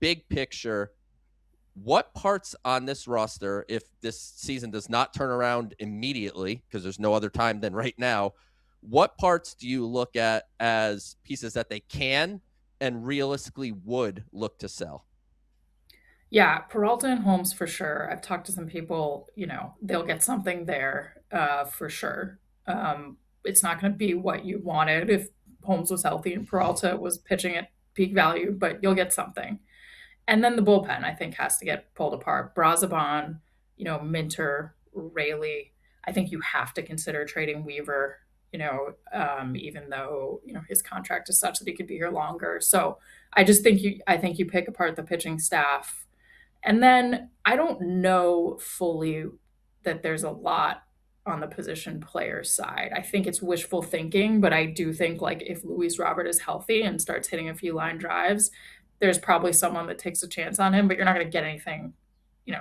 big picture, what parts on this roster, if this season does not turn around immediately, because there's no other time than right now, what parts do you look at as pieces that they can and realistically would look to sell? Yeah, Peralta and Holmes for sure. I've talked to some people, they'll get something there for sure. It's not going to be what you wanted if Holmes was healthy and Peralta was pitching at peak value, but you'll get something. And then the bullpen, I think, has to get pulled apart. Brazaban, Minter, Rayleigh. I think you have to consider trading Weaver, even though, his contract is such that he could be here longer. So I think you pick apart the pitching staff. And then I don't know fully that there's a lot on the position player side. I think it's wishful thinking, but I do think like if Luis Robert is healthy and starts hitting a few line drives, there's probably someone that takes a chance on him, but you're not going to get anything,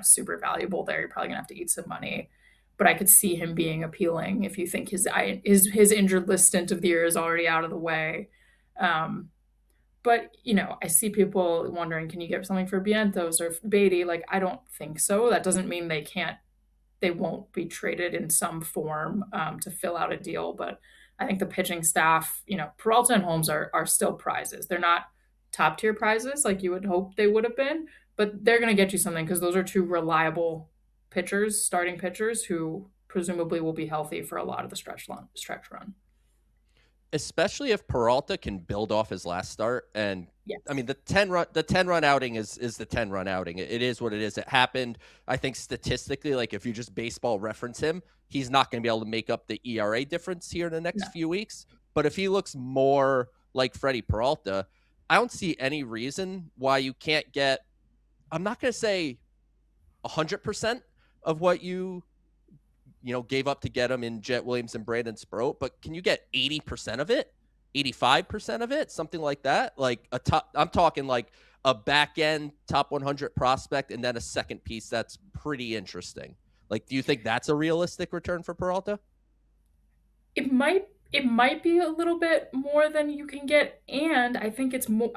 super valuable there. You're probably going to have to eat some money. But I could see him being appealing if you think his injured list stint of the year is already out of the way. Um, but I see people wondering, can you get something for Vientos or Beatty? Like, I don't think so. That doesn't mean they won't be traded in some form to fill out a deal. But I think the pitching staff, Peralta and Holmes are still prizes. They're not top tier prizes like you would hope they would have been, but they're going to get you something because those are two reliable pitchers, starting pitchers who presumably will be healthy for a lot of the stretch run. Especially if Peralta can build off his last start. And I Yes. mean, the 10 run outing is the 10 run outing. It is what it is. It happened. I think statistically, like if you just baseball reference him, he's not going to be able to make up the ERA difference here in the next No. few weeks. But if he looks more like Freddie Peralta, I don't see any reason why you can't get, I'm not going to say 100% of what gave up to get him in Jet Williams and Brandon Sproat, but can you get 80% of it? 85% of it? Something like that? Like I'm talking like a back end top 100 prospect and then a second piece that's pretty interesting. Like, do you think that's a realistic return for Peralta? It might be a little bit more than you can get, and I think it's more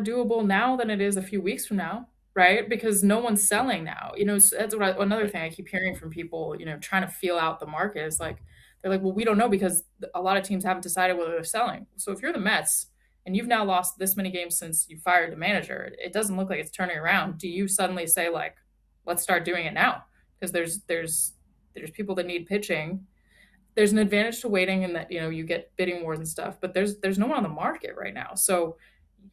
doable now than it is a few weeks from now, right? Because no one's selling now. So that's another Right. thing I keep hearing from people, trying to feel out the market is like they're like, well, we don't know because a lot of teams haven't decided whether they're selling. So if you're the Mets and you've now lost this many games since you fired the manager, it doesn't look like it's turning around. Do you suddenly say like, let's start doing it now? Because there's people that need pitching. There's an advantage to waiting in that you get bidding wars and stuff, but there's no one on the market right now. So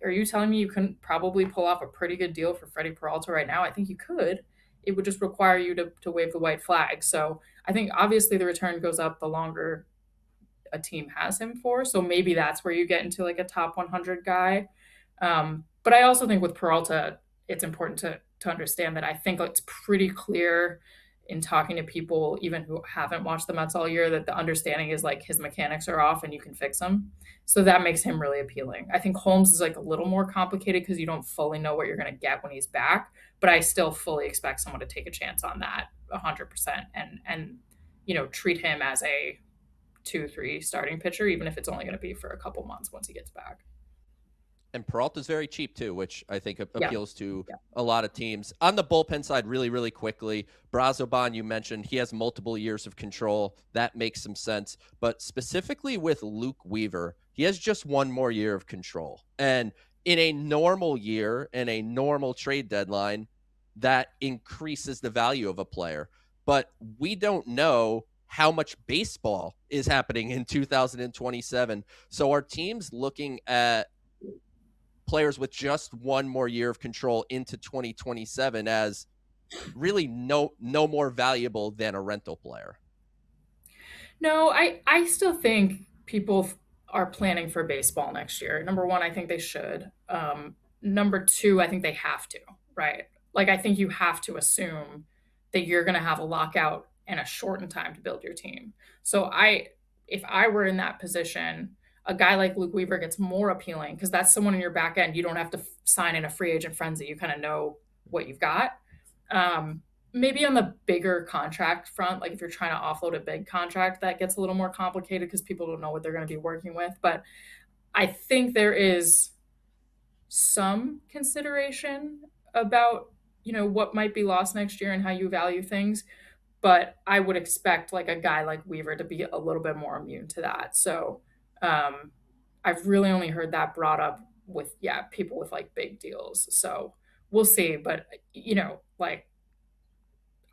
are you telling me you can probably pull off a pretty good deal for Freddie Peralta right now? I think you could. It would just require you to wave the white flag. So I think obviously the return goes up the longer a team has him for. So maybe that's where you get into like a top 100 guy. But I also think with Peralta, it's important to understand that I think it's pretty clear in talking to people, even who haven't watched the Mets all year, that the understanding is like his mechanics are off and you can fix them. So that makes him really appealing. I think Holmes is like a little more complicated because you don't fully know what you're going to get when he's back. But I still fully expect someone to take a chance on that 100% and treat him as a 2, 3 starting pitcher, even if it's only going to be for a couple months once he gets back. And Peralta's very cheap too, which I think Yeah. appeals to Yeah. a lot of teams. On the bullpen side, really, really quickly, Brazoban, you mentioned, he has multiple years of control. That makes some sense. But specifically with Luke Weaver, he has just one more year of control. And in a normal year, in a normal trade deadline, that increases the value of a player. But we don't know how much baseball is happening in 2027. So our team's looking at players with just one more year of control into 2027 as really no more valuable than a rental player. No, I still think people are planning for baseball next year. Number one, I think they should. Number two, I think they have to, right? Like I think you have to assume that you're going to have a lockout and a shortened time to build your team. So if I were in that position, a guy like Luke Weaver gets more appealing because that's someone in your back end. You don't have to sign in a free agent frenzy. You kind of know what you've got. Um, Maybe on the bigger contract front, like if you're trying to offload a big contract, that gets a little more complicated because people don't know what they're going to be working with. But I think there is some consideration about, what might be lost next year and how you value things. But I would expect like a guy like Weaver to be a little bit more immune to that. So um, I've really only heard that brought up with, yeah, people with like big deals. So we'll see. But like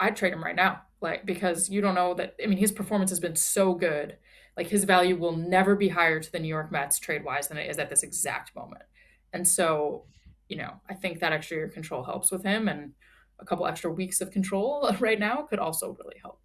I'd trade him right now, like because you don't know that. I mean, his performance has been so good. Like his value will never be higher to the New York Mets trade wise than it is at this exact moment. And so, I think that extra year control helps with him, and a couple extra weeks of control right now could also really help.